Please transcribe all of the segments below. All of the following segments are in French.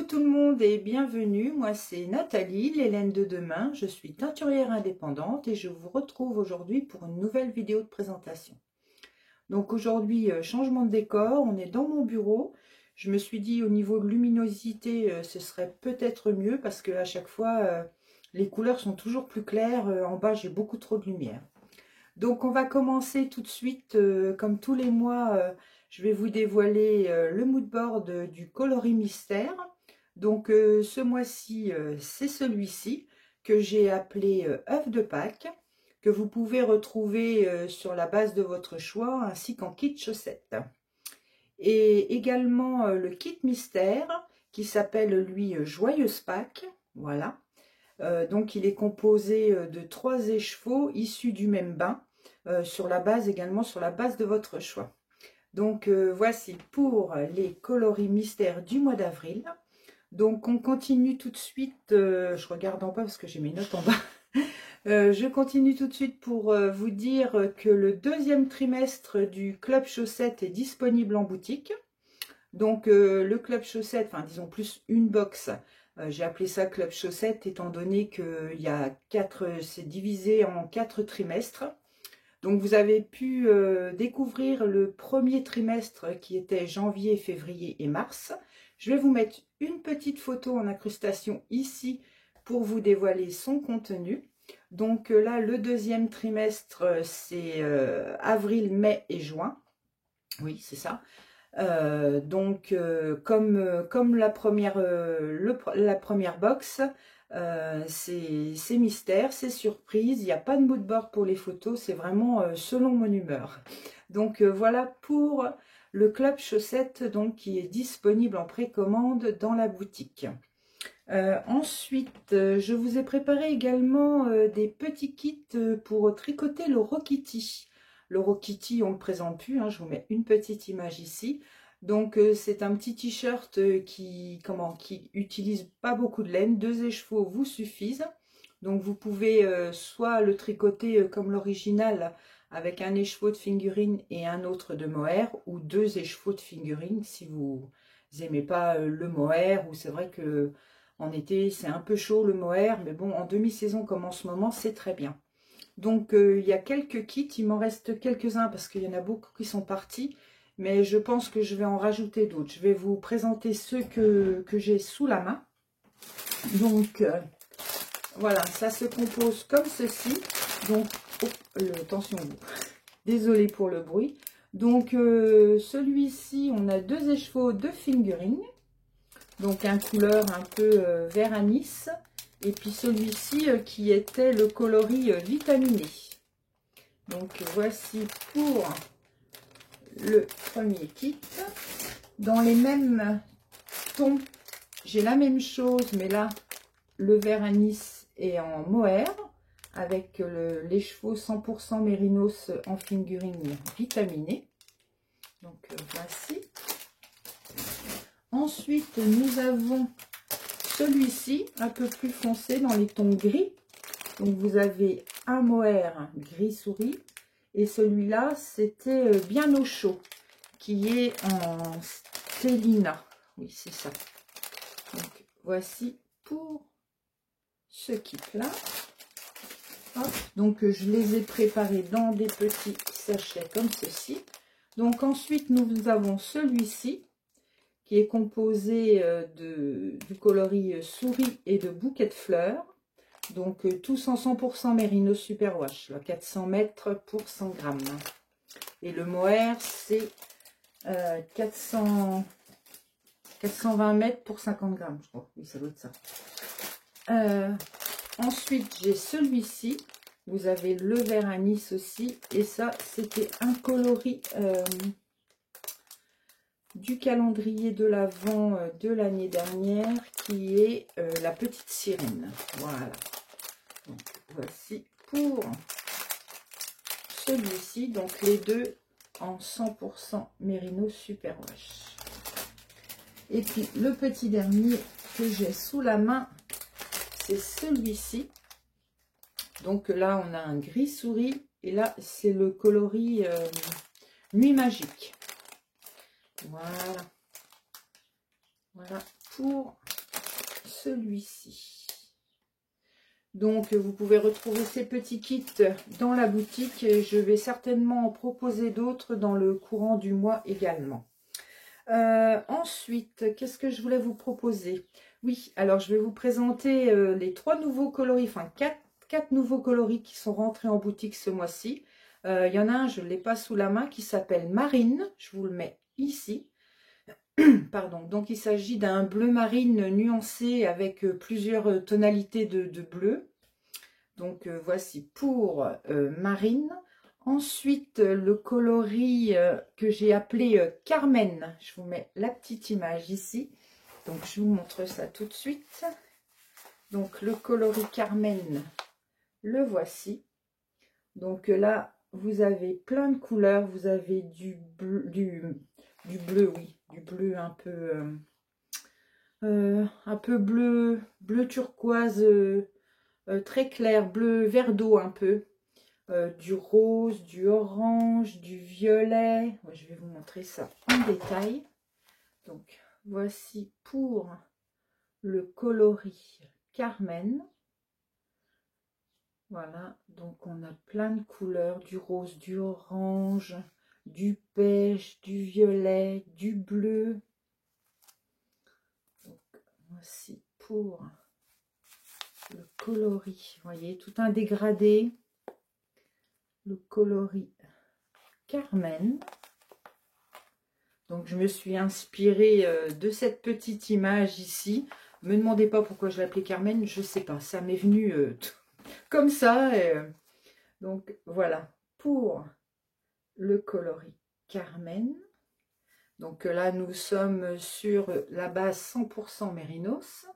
tout le monde et bienvenue, moi c'est Nathalie, l'Hélène de demain, je suis teinturière indépendante et je vous retrouve aujourd'hui pour une nouvelle vidéo de présentation. Donc aujourd'hui, changement de décor, on est dans mon bureau, je me suis dit au niveau de luminosité ce serait peut-être mieux parce que à chaque fois les couleurs sont toujours plus claires, en bas j'ai beaucoup trop de lumière. Donc on va commencer tout de suite, comme tous les mois, je vais vous dévoiler le mood board du coloris mystère. Donc ce mois-ci, c'est celui-ci que j'ai appelé œuf de Pâques, que vous pouvez retrouver sur la base de votre choix, ainsi qu'en kit chaussettes. Et également le kit mystère, qui s'appelle lui Joyeuse Pâques, voilà. Donc il est composé de 3 écheveaux issus du même bain, sur la base de votre choix. Donc voici pour les coloris mystères du mois d'avril. Donc on continue tout de suite, je regarde en bas parce que j'ai mes notes en bas. Je continue tout de suite pour vous dire que le deuxième trimestre du Club Chaussettes est disponible en boutique. Donc le Club Chaussettes, enfin disons plus une box, j'ai appelé ça Club Chaussettes étant donné que c'est divisé en 4 trimestres. Donc vous avez pu découvrir le premier trimestre qui était janvier, février et mars. Je vais vous mettre une petite photo en incrustation ici pour vous dévoiler son contenu. Donc là, le deuxième trimestre, c'est avril, mai et juin. Oui, c'est ça. Comme la première box, c'est mystère, c'est surprise, il n'y a pas de mood board pour les photos, c'est vraiment selon mon humeur. Donc voilà pour le Club Chaussettes donc, qui est disponible en précommande dans la boutique. Ensuite, je vous ai préparé également des petits kits pour tricoter le Rokitty. Le Rokitty, on ne le présente plus, hein, je vous mets une petite image ici. Donc c'est un petit t-shirt qui utilise pas beaucoup de laine, 2 écheveaux vous suffisent. Donc vous pouvez soit le tricoter comme l'original avec un écheveau de fingering et un autre de mohair, ou 2 écheveaux de fingering si vous n'aimez pas le mohair, ou c'est vrai que en été c'est un peu chaud le mohair, mais bon en demi-saison comme en ce moment c'est très bien. Donc il y a quelques kits, il m'en reste quelques-uns parce qu'il y en a beaucoup qui sont partis, mais je pense que je vais en rajouter d'autres. Je vais vous présenter ceux que j'ai sous la main. Donc voilà, ça se compose comme ceci. Donc attention, désolé pour le bruit. Donc celui-ci, on a 2 écheveaux de fingering, donc un couleur un peu vert anis. Et puis celui-ci qui était le coloris vitaminé. Donc voici pour le premier kit. Dans les mêmes tons, j'ai la même chose, mais là, le vert anis est en mohair, avec l'écheveau 100% mérinos en fingering vitaminé. Donc voici. Ensuite, nous avons celui-ci, un peu plus foncé dans les tons gris. Donc vous avez un mohair gris souris. Et celui-là, c'était bien au chaud, qui est en Stélina. Oui, c'est ça. Donc voici pour ce kit-là. Donc je les ai préparés dans des petits sachets comme ceci. Donc ensuite, nous avons celui-ci, qui est composé du coloris souris et de bouquet de fleurs. Donc tous en 100% Mérinos Superwash, 400 mètres pour 100 grammes. Et le mohair, c'est 420 mètres pour 50 grammes, je crois. Oui, ça doit être ça. Ensuite, j'ai celui-ci. Vous avez le vert anis aussi. Et ça, c'était un coloris du calendrier de l'Avent de l'année dernière, qui est la petite sirène. Voilà. Donc, voici pour celui-ci. Donc, les deux en 100% Mérinos Superwash. Et puis, le petit dernier que j'ai sous la main, c'est celui-ci. Donc, là, on a un gris souris. Et là, c'est le coloris Nuit Magique. Voilà. Voilà pour celui-ci. Donc, vous pouvez retrouver ces petits kits dans la boutique et je vais certainement en proposer d'autres dans le courant du mois également. Ensuite, qu'est-ce que je voulais vous proposer? Oui, alors je vais vous présenter les 3 nouveaux coloris, enfin 4 nouveaux coloris qui sont rentrés en boutique ce mois-ci. Il y en a un, je ne l'ai pas sous la main, qui s'appelle Marine. Je vous le mets ici. Pardon, donc il s'agit d'un bleu marine nuancé avec plusieurs tonalités de bleu. Donc voici pour Marine. Ensuite, le coloris que j'ai appelé Carmen. Je vous mets la petite image ici. Donc je vous montre ça tout de suite. Donc le coloris Carmen, le voici. Donc là, vous avez plein de couleurs. Vous avez du bleu, oui, du bleu un peu bleu turquoise très clair, bleu vert d'eau un peu, du rose, du orange, du violet. Je vais vous montrer ça en détail. Donc voici pour le coloris Carmen. Voilà, donc on a plein de couleurs, du rose, du orange, du beige, du violet, du bleu. Donc, voici pour le coloris, vous voyez, tout un dégradé, le coloris Carmen. Donc je me suis inspirée de cette petite image ici. Me demandez pas pourquoi je l'appelais Carmen, je sais pas, ça m'est venu comme ça. Donc voilà, pour le coloris Carmen. Donc là, nous sommes sur la base 100% Mérinos.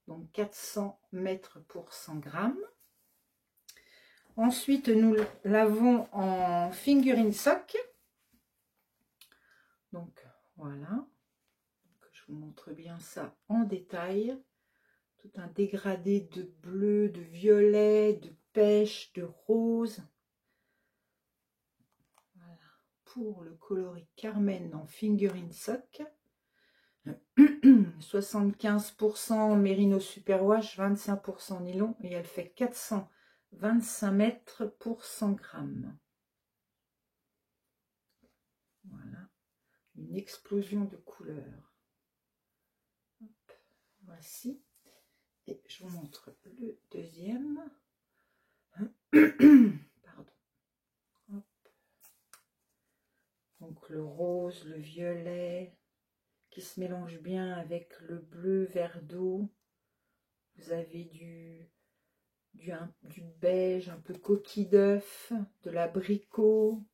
Donc 400 mètres pour 100 grammes. Ensuite, nous l'avons en fingering sock. Donc voilà. Donc, je vous montre bien ça en détail. Tout un dégradé de bleu, de violet, de pêche, de rose. Voilà. Pour le coloris Carmen en fingering sock. 75% Mérino Superwash, 25% nylon et elle fait 425 mètres pour 100 grammes. Voilà, une explosion de couleurs. Hop, voici, et je vous montre le deuxième. Pardon. Hop. Donc le rose, le violet, qui se mélange bien avec le bleu vert d'eau. Vous avez du beige, un peu coquille d'œuf, de l'abricot.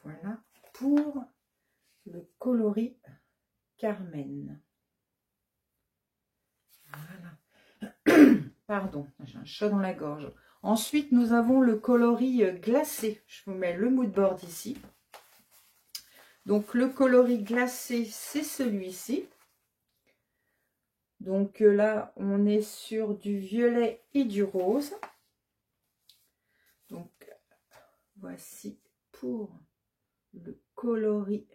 Voilà pour le coloris Carmen. Voilà. Pardon, j'ai un chat dans la gorge. Ensuite, nous avons le coloris glacé. Je vous mets le mood board ici. Donc, le coloris glacé, c'est celui-ci. Donc là, on est sur du violet et du rose. Donc, voici pour le coloris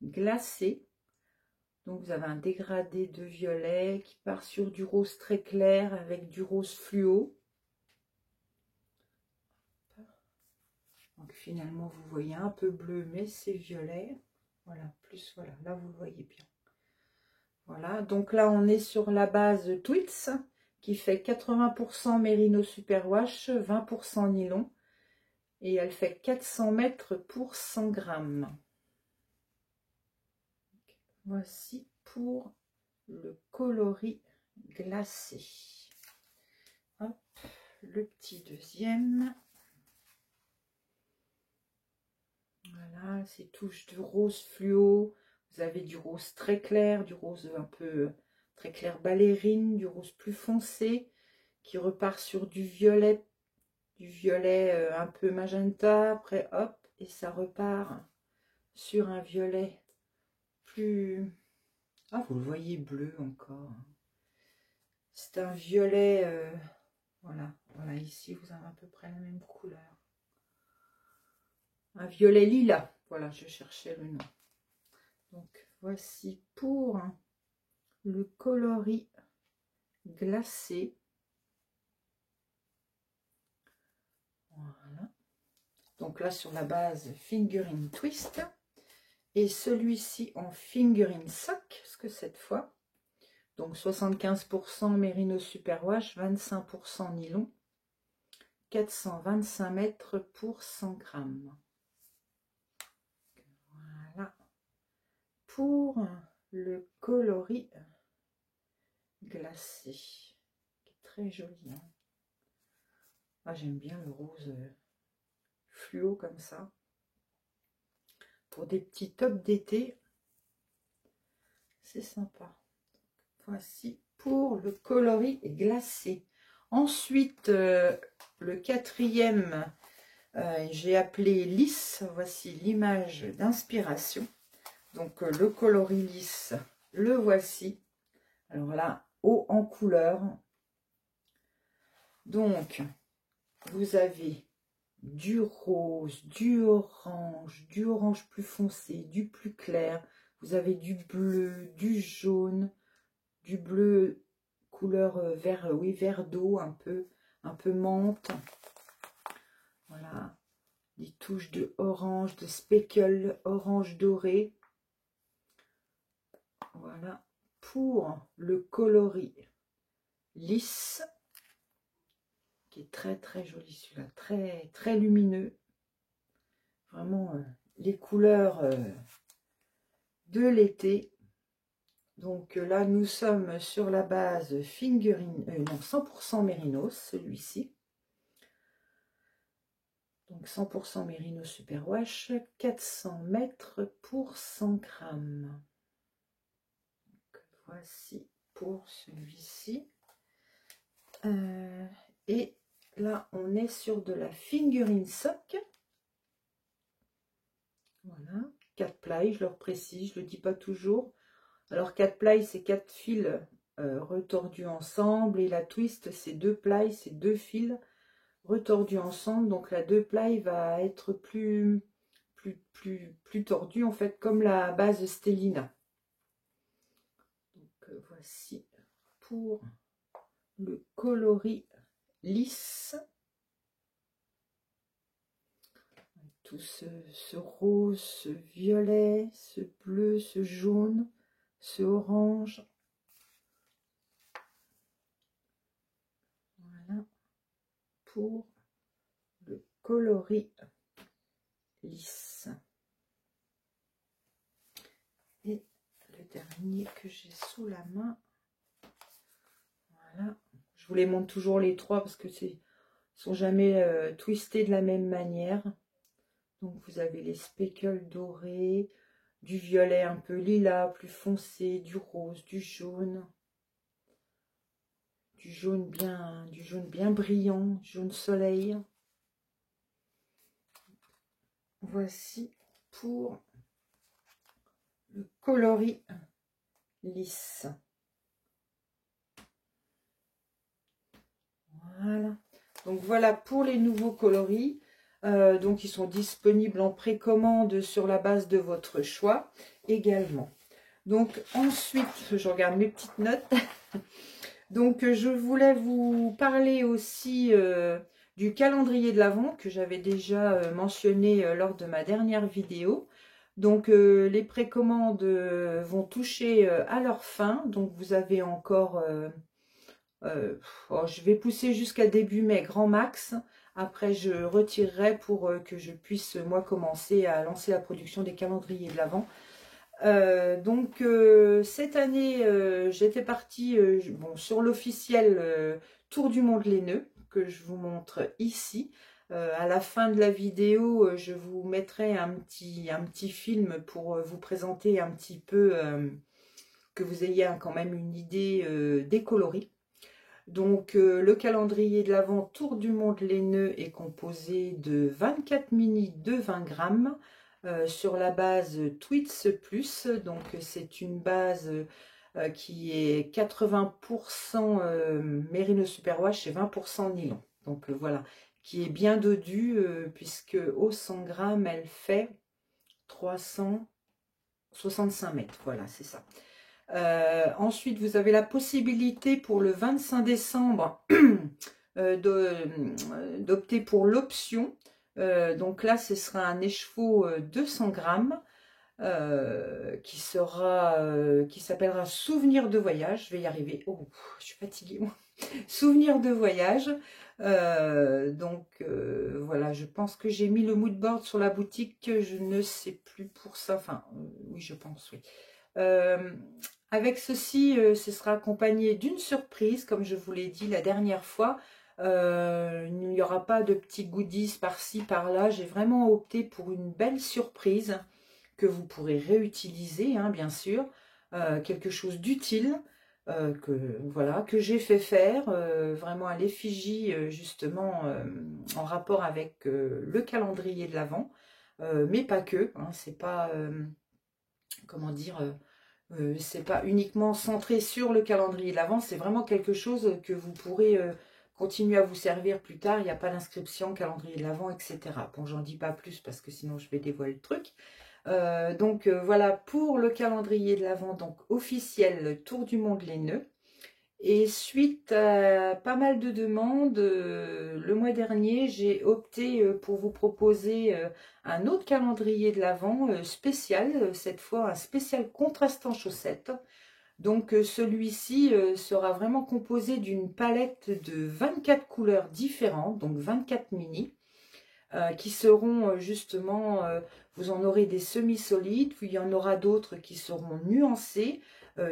glacé. Donc, vous avez un dégradé de violet qui part sur du rose très clair avec du rose fluo. Donc, finalement, vous voyez un peu bleu, mais c'est violet. Voilà, plus, voilà, là, vous le voyez bien. Voilà, donc là, on est sur la base Twits qui fait 80% Mérino Superwash, 20% nylon. Et elle fait 400 mètres pour 100 grammes. Voici pour le coloris glacé. Hop, le petit deuxième. Voilà, ces touches de rose fluo. Vous avez du rose très clair, du rose un peu très clair ballerine, du rose plus foncé, qui repart sur du violet un peu magenta. Après, hop, et ça repart sur un violet plus... Ah, vous le voyez bleu encore. C'est un violet, voilà, ici vous avez à peu près la même couleur. Un violet lilas, voilà, je cherchais le nom. Donc, voici pour le coloris glacé. Voilà. Donc là sur la base Fingering Twist. Et celui-ci en Fingering Sock, parce que cette fois, donc 75% Merino Superwash, 25% nylon, 425 mètres pour 100 grammes. Voilà. Pour le coloris glacé, qui est très joli. Hein. Ah, j'aime bien le rose fluo comme ça. Pour des petits tops d'été, c'est sympa. Voici pour le coloris glacé. Ensuite, le quatrième, j'ai appelé lisse. Voici l'image d'inspiration. Donc, le coloris lisse, le voici. Alors là, haut en couleur. Donc, vous avez du rose, du orange plus foncé, du plus clair. Vous avez du bleu, du jaune, du bleu couleur vert, oui, vert d'eau, un peu menthe. Voilà, des touches de orange, de speckle orange doré. Voilà, pour le coloris lisse, qui est très très joli celui-là, très très lumineux. Vraiment les couleurs de l'été. Donc là, nous sommes sur la base Fingering, non, 100% Mérinos, celui-ci. Donc 100% Merino Superwash, 400 mètres pour 100 grammes. Donc, voici pour celui-ci. Et là, on est sur de la Fingering Sock. Voilà, 4 plis, je leur précise, je ne le dis pas toujours. Alors 4 plis, c'est 4 fils retordus ensemble. Et la twist, c'est 2 plis, c'est 2 fils retordus ensemble. Donc la 2 plis va être plus tordue en fait, comme la base Stellina. Donc voici pour le coloris lisse. Tout ce rose, ce violet, ce bleu, ce jaune, ce orange. Voilà pour le coloris lisse. Et le dernier que j'ai sous la main. Voilà. Je vous les montre toujours les trois parce que ne sont jamais twistés de la même manière. Donc vous avez les speckles dorés, du violet un peu lilas, plus foncé, du rose, du jaune bien brillant, jaune soleil. Voici pour le coloris lisse. Voilà. Donc voilà pour les nouveaux coloris. Donc ils sont disponibles en précommande sur la base de votre choix également. Donc ensuite, je regarde mes petites notes. Donc je voulais vous parler aussi du calendrier de l'Avent que j'avais déjà mentionné lors de ma dernière vidéo. Donc les précommandes vont toucher à leur fin. Donc vous avez encore, je vais pousser jusqu'à début mai, grand max. Après, je retirerai pour que je puisse, moi, commencer à lancer la production des calendriers de l'Avent. Donc, cette année, j'étais partie bon, sur l'officiel Tour du Monde les Nœuds, que je vous montre ici. À la fin de la vidéo, je vous mettrai un petit film pour vous présenter un petit peu, que vous ayez quand même une idée des coloris. Donc, le calendrier de l'Avent Tour du Monde les Nœuds est composé de 24 mini de 20 grammes sur la base Twits Plus. Donc, c'est une base qui est 80% Merino Superwash et 20% nylon. Donc, voilà, qui est bien dodue puisque au 100 grammes, elle fait 365 mètres. Voilà, c'est ça. Ensuite, vous avez la possibilité pour le 25 décembre d'opter pour l'option. Donc là, ce sera un écheveau 200 grammes qui s'appellera Souvenir de voyage. Je vais y arriver. Oh, je suis fatiguée, moi. Souvenir de voyage. Voilà, je pense que j'ai mis le mood board sur la boutique. Je ne sais plus pour ça. Enfin, oui, je pense, oui. Avec ceci, ce sera accompagné d'une surprise, comme je vous l'ai dit la dernière fois. Il n'y aura pas de petits goodies par-ci, par-là. J'ai vraiment opté pour une belle surprise que vous pourrez réutiliser, hein, bien sûr. Quelque chose d'utile que j'ai fait faire, vraiment à l'effigie, justement, en rapport avec le calendrier de l'Avent. Mais pas que, hein, c'est pas, comment dire... c'est pas uniquement centré sur le calendrier de l'Avent, c'est vraiment quelque chose que vous pourrez continuer à vous servir plus tard. Il n'y a pas d'inscription, calendrier de l'Avent, etc. Bon, j'en dis pas plus parce que sinon je vais dévoiler le truc. Voilà pour le calendrier de l'Avent, donc officiel, le Tour du Monde les nœuds. Et suite à pas mal de demandes, le mois dernier, j'ai opté pour vous proposer un autre calendrier de l'Avent spécial, cette fois un spécial contrastant chaussettes. Donc celui-ci sera vraiment composé d'une palette de 24 couleurs différentes, donc 24 mini, qui seront justement, vous en aurez des semi-solides, puis il y en aura d'autres qui seront nuancés,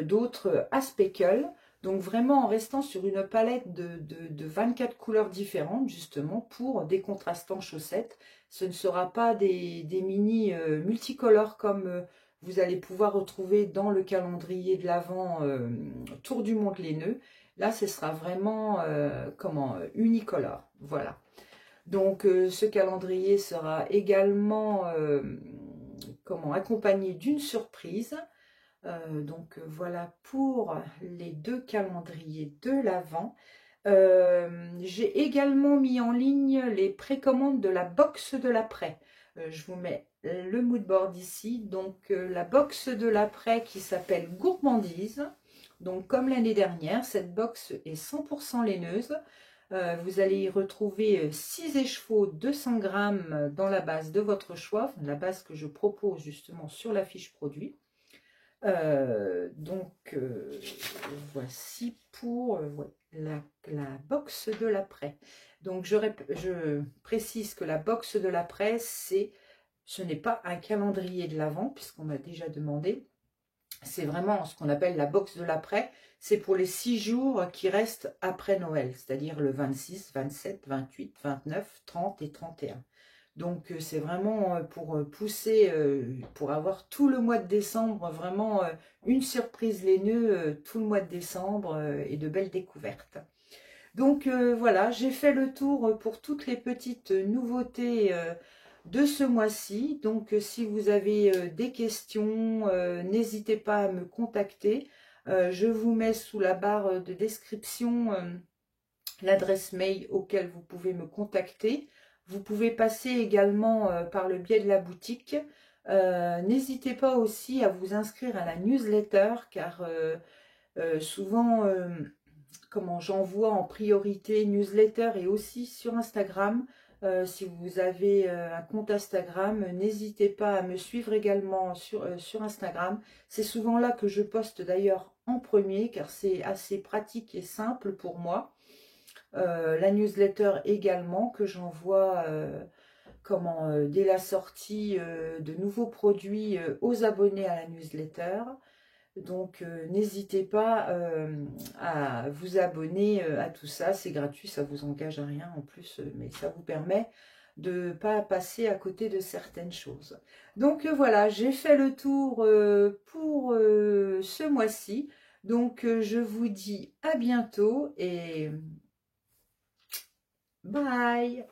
d'autres à speckle. Donc vraiment en restant sur une palette de 24 couleurs différentes, justement, pour des contrastants chaussettes. Ce ne sera pas des mini multicolores comme vous allez pouvoir retrouver dans le calendrier de l'Avent Tour du Monde les nœuds. Là, ce sera vraiment unicolore. Voilà. Donc ce calendrier sera également accompagné d'une surprise. Voilà pour les deux calendriers de l'Avent. J'ai également mis en ligne les précommandes de la box de l'après. Je vous mets le mood board ici. Donc la box de l'après qui s'appelle Gourmandise. Donc comme l'année dernière, cette box est 100% laineuse. Vous allez y retrouver 6 écheveaux 200 grammes dans la base de votre choix, la base que je propose justement sur la fiche produit. Voici pour la box de l'après. Donc je précise que la box de l'après, ce n'est pas un calendrier de l'Avent, puisqu'on m'a déjà demandé. C'est vraiment ce qu'on appelle la box de l'après. C'est pour les 6 jours qui restent après Noël, c'est-à-dire le 26, 27, 28, 29, 30 et 31. Donc c'est vraiment pour pousser, pour avoir tout le mois de décembre, vraiment une surprise laineux tout le mois de décembre et de belles découvertes. Donc voilà, j'ai fait le tour pour toutes les petites nouveautés de ce mois-ci. Donc si vous avez des questions, n'hésitez pas à me contacter. Je vous mets sous la barre de description l'adresse mail auquel vous pouvez me contacter. Vous pouvez passer également par le biais de la boutique. N'hésitez pas aussi à vous inscrire à la newsletter car souvent, j'envoie en priorité newsletter et aussi sur Instagram. Si vous avez un compte Instagram, n'hésitez pas à me suivre également sur Instagram. C'est souvent là que je poste d'ailleurs en premier car c'est assez pratique et simple pour moi. La newsletter également que j'envoie dès la sortie de nouveaux produits aux abonnés à la newsletter. Donc n'hésitez pas à vous abonner à tout ça, c'est gratuit, ça vous engage à rien en plus, mais ça vous permet de ne pas passer à côté de certaines choses. Donc voilà, j'ai fait le tour pour ce mois-ci. Donc je vous dis à bientôt et bye!